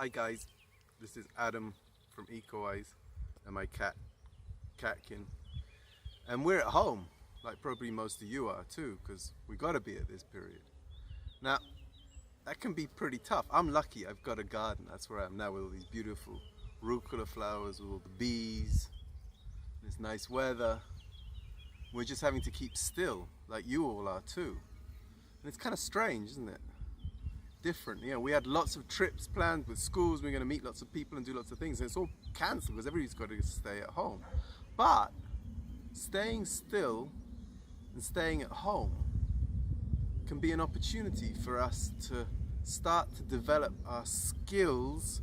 Hi guys, this is Adam from Ecowise and my cat, Catkin. And we're at home, like probably most of you are too, because we gotta be at this period. Now, that can be pretty tough. I'm lucky, I've got a garden. That's where I am now with all these beautiful rucola flowers, with all the bees, this nice weather. We're just having to keep still, like you all are too. And it's kind of strange, isn't it? Different. You know, we had lots of trips planned with schools. We're going to meet lots of people and do lots of things, and it's all cancelled because everybody's got to stay at home. But staying still and staying at home can be an opportunity for us to start to develop our skills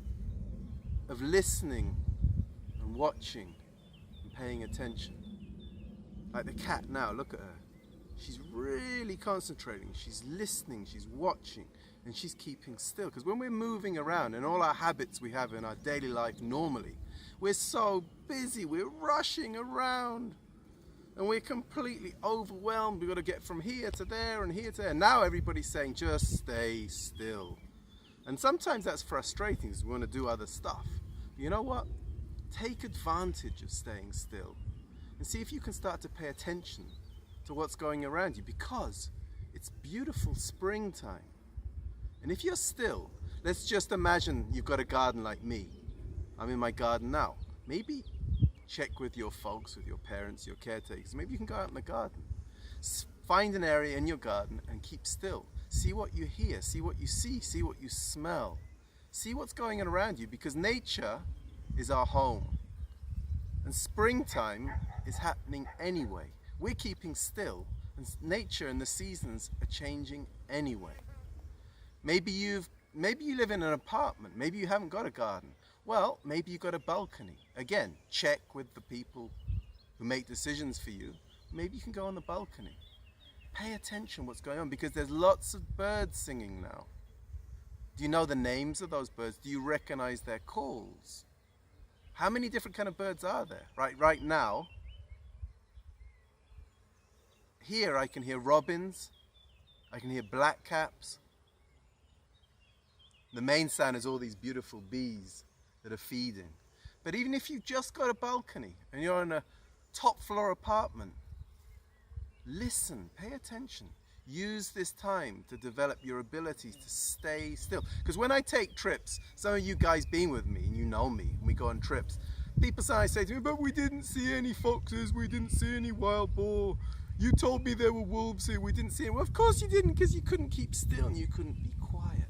of listening and watching and paying attention. Like the cat now, look at her. She's really concentrating, she's listening, she's watching, and she's keeping still. Because when we're moving around and all our habits we have in our daily life normally, we're so busy, we're rushing around, and we're completely overwhelmed. We've got to get from here to there and here to there. Now everybody's saying, just stay still. And sometimes that's frustrating because we want to do other stuff. But you know what? Take advantage of staying still and see if you can start to pay attention to what's going around you, because it's beautiful springtime. And if you're still, let's just imagine you've got a garden like me. I'm in my garden now. Maybe check with your folks, with your parents, your caretakers. Maybe you can go out in the garden. Find an area in your garden and keep still. See what you hear, see what you see what you smell. See what's going on around you, because nature is our home. And springtime is happening anyway. We're keeping still, and nature and the seasons are changing anyway. Maybe you live in an apartment, maybe you haven't got a garden. Well, maybe you've got a balcony. Again, check with the people who make decisions for you. Maybe you can go on the balcony. Pay attention what's going on, because there's lots of birds singing now. Do you know the names of those birds? Do you recognize their calls? How many different kind of birds are there? Right now, here I can hear robins, I can hear blackcaps. The main sound is all these beautiful bees that are feeding. But even if you've just got a balcony and you're in a top floor apartment, listen, pay attention. Use this time to develop your ability to stay still. Because when I take trips, some of you guys been with me and you know me, and we go on trips, people sometimes say to me, but we didn't see any foxes, we didn't see any wild boar. You told me there were wolves here, we didn't see them. Well, of course you didn't, because you couldn't keep still and you couldn't be quiet.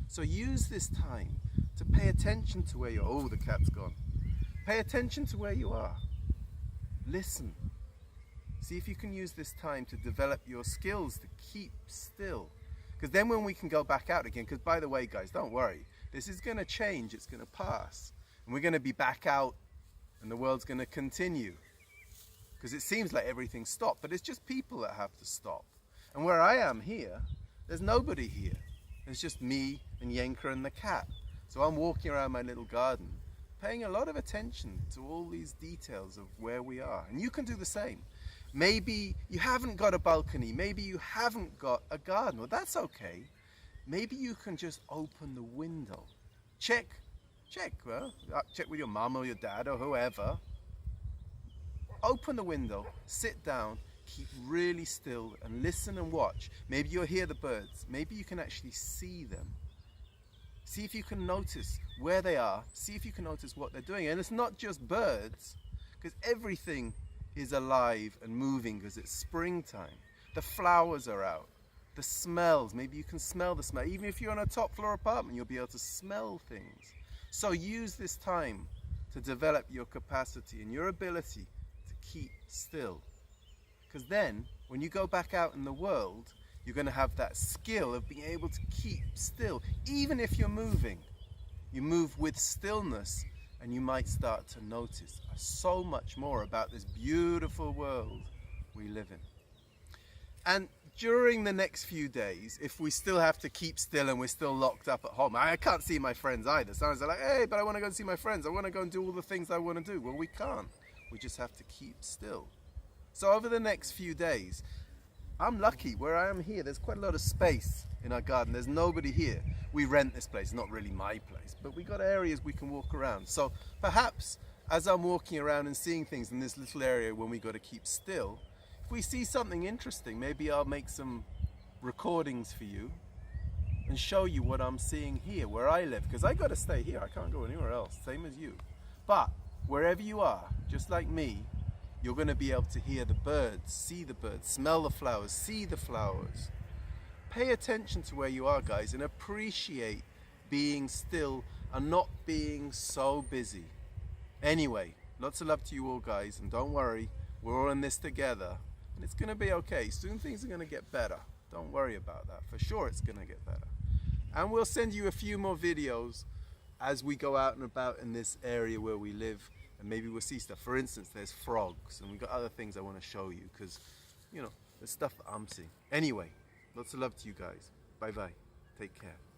So use this time to pay attention to where you're. Oh, the cat's gone. Pay attention to where you are. Listen. See if you can use this time to develop your skills to keep still. Because then when we can go back out again, because by the way, guys, don't worry. This is going to change, it's going to pass. And we're going to be back out and the world's going to continue. Because it seems like everything stopped, but it's just people that have to stop. And where I am here, there's nobody here. It's just me and Yenka and the cat. So I'm walking around my little garden, paying a lot of attention to all these details of where we are. And you can do the same. Maybe you haven't got a balcony, maybe you haven't got a garden. Well, that's okay. Maybe you can just open the window. Check with your mum or your dad or whoever. Open the window, sit down, keep really still and listen and watch. Maybe you'll hear the birds. Maybe you can actually see them. See if you can notice where they are. See if you can notice what they're doing. And it's not just birds, because everything is alive and moving because it's springtime. The flowers are out. The smells, maybe you can smell the smell. Even if you're on a top floor apartment, you'll be able to smell things. So use this time to develop your capacity and your ability keep still, because then when you go back out in the world, you're going to have that skill of being able to keep still. Even if you're moving, you move with stillness, and you might start to notice so much more about this beautiful world we live in. And during the next few days, if we still have to keep still and we're still locked up at home, I can't see my friends either. Sometimes they're like, hey, but I want to go and see my friends, I want to go and do all the things I want to do. Well, we can't. We just have to keep still. So over the next few days, I'm lucky where I am here. There's quite a lot of space in our garden. There's nobody here. we rent this place, not really my place, but we got areas we can walk around. So perhaps as I'm walking around and seeing things in this little area when we got to keep still, if we see something interesting, maybe I'll make some recordings for you and show you what I'm seeing here where I live, because I got to stay here. I can't go anywhere else, same as you. But wherever you are, just like me, you're going to be able to hear the birds, see the birds, smell the flowers, see the flowers. Pay attention to where you are, guys, and appreciate being still and not being so busy. Anyway, lots of love to you all, guys, and don't worry, we're all in this together, and it's going to be okay. Soon things are going to get better. Don't worry about that. For sure it's going to get better. And we'll send you a few more videos as we go out and about in this area where we live, and maybe we'll see stuff. For instance, there's frogs, and we've got other things I want to show you, because, you know, there's stuff that I'm seeing. Anyway, lots of love to you guys. Bye bye. Take care.